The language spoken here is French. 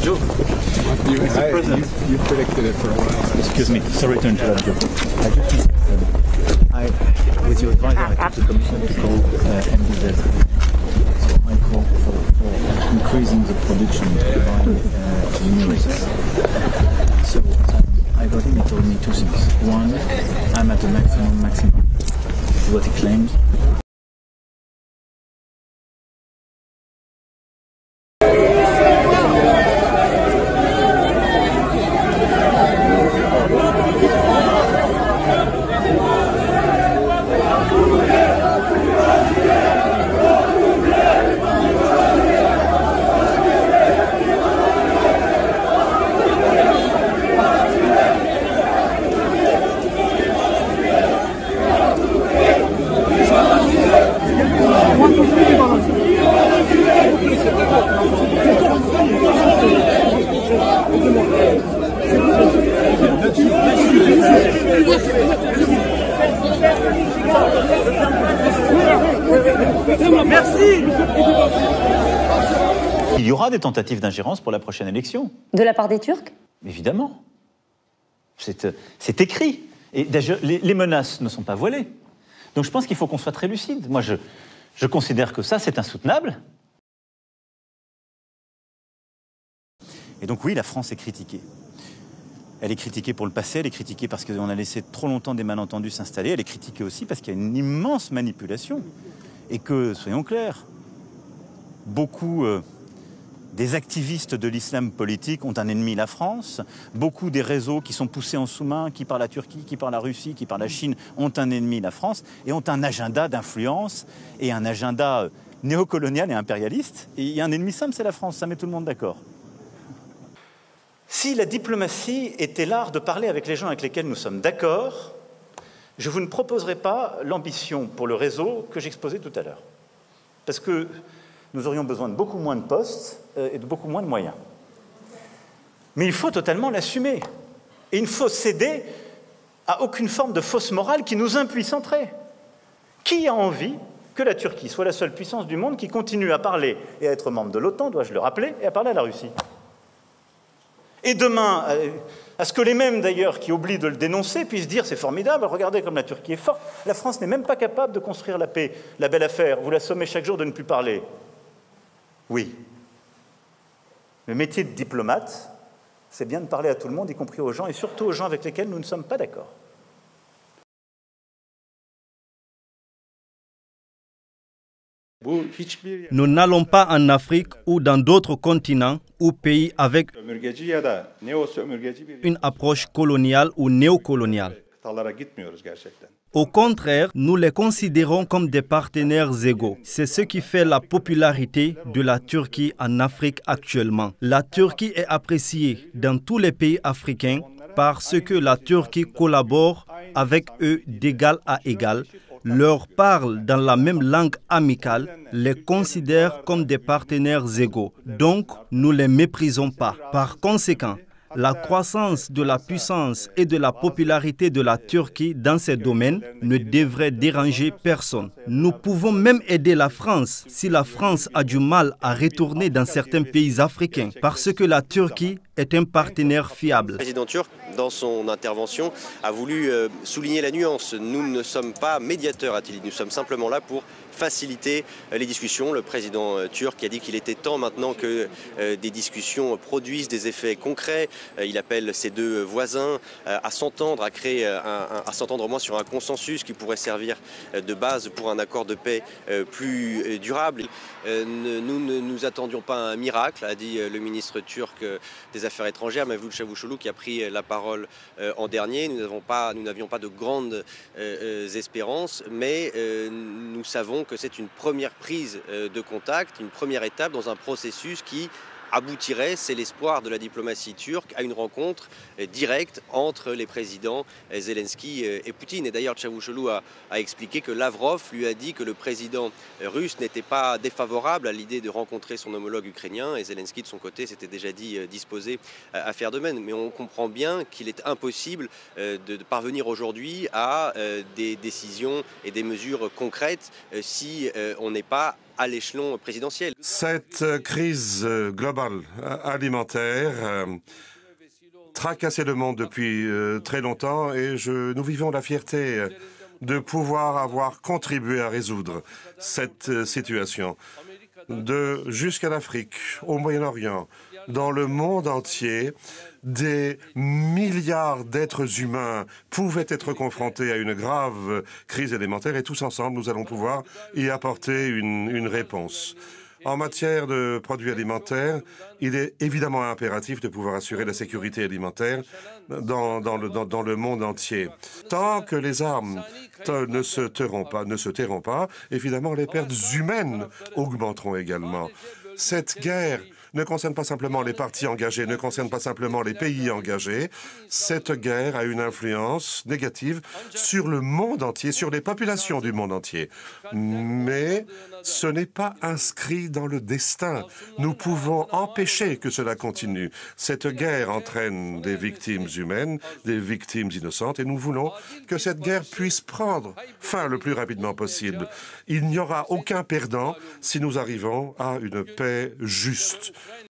Joe, You've predicted it for a while. excuse me, sorry to interrupt you. With your advisor, I took the commission to call MDZ. So I call for increasing the production by generations. So I got him, he told me two things. One, I'm at the maximum. What he claimed. Merci. Il y aura des tentatives d'ingérence pour la prochaine élection. De la part des Turcs? Évidemment. C'est écrit. Et d'ailleurs, les menaces ne sont pas voilées. Donc je pense qu'il faut qu'on soit très lucide. Moi, je considère que ça, c'est insoutenable. Et donc oui, la France est critiquée. Elle est critiquée pour le passé, elle est critiquée parce qu'on a laissé trop longtemps des malentendus s'installer, elle est critiquée aussi parce qu'il y a une immense manipulation. Et que, soyons clairs, beaucoup des activistes de l'islam politique ont un ennemi, la France. Beaucoup des réseaux qui sont poussés en sous-main, qui par la Turquie, qui par la Russie, qui par la Chine, ont un ennemi, la France, et ont un agenda d'influence et un agenda néocolonial et impérialiste. Et il y a un ennemi simple, c'est la France, ça met tout le monde d'accord. Si la diplomatie était l'art de parler avec les gens avec lesquels nous sommes d'accord, je vous ne proposerai pas l'ambition pour le réseau que j'exposais tout à l'heure. Parce que nous aurions besoin de beaucoup moins de postes et de beaucoup moins de moyens. Mais il faut totalement l'assumer. Et il ne faut céder à aucune forme de fausse morale qui nous impuissanterait. Qui a envie que la Turquie soit la seule puissance du monde qui continue à parler et à être membre de l'OTAN, dois-je le rappeler, et à parler à la Russie? Et demain, à ce que les mêmes d'ailleurs qui oublient de le dénoncer puissent dire c'est formidable, regardez comme la Turquie est forte. La France n'est même pas capable de construire la paix, la belle affaire. Vous la sommez chaque jour de ne plus parler. Oui. Le métier de diplomate, c'est bien de parler à tout le monde, y compris aux gens, et surtout aux gens avec lesquels nous ne sommes pas d'accord. Nous n'allons pas en Afrique ou dans d'autres continents ou pays avec une approche coloniale ou néocoloniale. Au contraire, nous les considérons comme des partenaires égaux. C'est ce qui fait la popularité de la Turquie en Afrique actuellement. La Turquie est appréciée dans tous les pays africains parce que la Turquie collabore avec eux d'égal à égal, leur parle dans la même langue amicale, les considère comme des partenaires égaux. Donc, nous ne les méprisons pas. Par conséquent, la croissance de la puissance et de la popularité de la Turquie dans ces domaines ne devrait déranger personne. Nous pouvons même aider la France si la France a du mal à retourner dans certains pays africains, parce que la Turquie est un partenaire fiable. Le président turc, dans son intervention, a voulu souligner la nuance. Nous ne sommes pas médiateurs, a-t-il dit. Nous sommes simplement là pour faciliter les discussions. Le président turc a dit qu'il était temps maintenant que des discussions produisent des effets concrets. Il appelle ses deux voisins à s'entendre, à créer, à s'entendre au moins sur un consensus qui pourrait servir de base pour un accord de paix plus durable. Nous ne nous attendions pas à un miracle, a dit le ministre turc des Affaires étrangères, Mevlut Çavuşoğlu, qui a pris la parole en dernier. Nous n'avions pas de grandes espérances, mais nous savons que c'est une première prise de contact, une première étape dans un processus qui aboutirait, c'est l'espoir de la diplomatie turque, à une rencontre directe entre les présidents Zelensky et Poutine. Et d'ailleurs, Çavuşoğlu a expliqué que Lavrov lui a dit que le président russe n'était pas défavorable à l'idée de rencontrer son homologue ukrainien, et Zelensky, de son côté, s'était déjà dit disposé à faire de même. Mais on comprend bien qu'il est impossible de parvenir aujourd'hui à des décisions et des mesures concrètes si on n'est pas à l'échelon présidentiel. Cette crise globale alimentaire tracassait le monde depuis très longtemps et nous vivons la fierté de pouvoir avoir contribué à résoudre cette situation. Jusqu'à l'Afrique, au Moyen-Orient, dans le monde entier, des milliards d'êtres humains pouvaient être confrontés à une grave crise alimentaire et tous ensemble, nous allons pouvoir y apporter une réponse. En matière de produits alimentaires, il est évidemment impératif de pouvoir assurer la sécurité alimentaire dans le monde entier. Tant que les armes ne se tairont pas, évidemment, les pertes humaines augmenteront également. Cette guerre ne concerne pas simplement les partis engagés, ne concerne pas simplement les pays engagés. Cette guerre a une influence négative sur le monde entier, sur les populations du monde entier. Mais ce n'est pas inscrit dans le destin. Nous pouvons empêcher que cela continue. Cette guerre entraîne des victimes humaines, des victimes innocentes, et nous voulons que cette guerre puisse prendre fin le plus rapidement possible. Il n'y aura aucun perdant si nous arrivons à une paix juste.